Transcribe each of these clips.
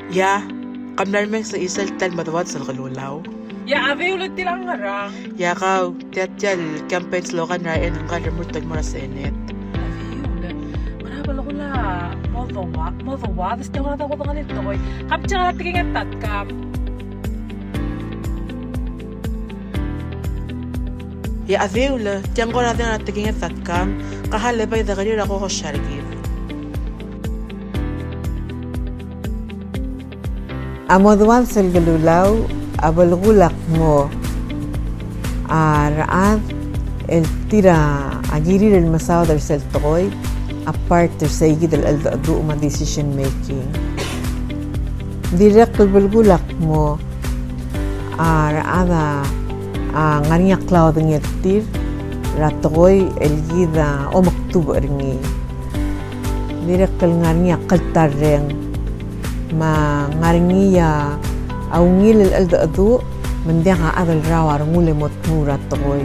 Ya, kamlar mek sa isal tal madawad sa kalulaw. Ya ave ulit tilang harang. Ya kaw, tiyatyal, campaign slogan na yan ang kalamutan mo na Senate. Ave ulit. Manabal ako la. Modawa. Tapos di ako natin ako pangalit to. Kapit siya nga natin ang tatkap. Ya aveula, tiyang ko natin na tiging at tatkam, kahalabay da kanila ako ko syargif. Amodwan sa galulaw, abalgulak mo raad el tira agiri el masao del seltoy apart der saygi del aldo uma decision making. Direct balgulak mo raada ngariya cloud ng yatir ratoy el gida o maktub ringi. Direct kal ngariya kaltareng ma ngaringiya awngil el aldo mendiang adal rawar mule mot murat toy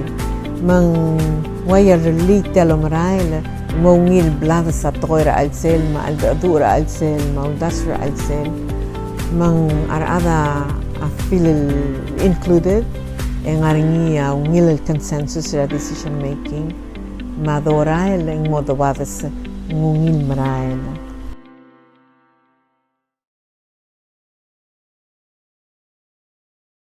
mang wayar li telo marail mongil blada sa toy ra alsel ma aldo ra alsel ma udas ra alsel mang arada a feel included en aringia ungil consensus ra decision making ma dorail en modo badas ngungil marail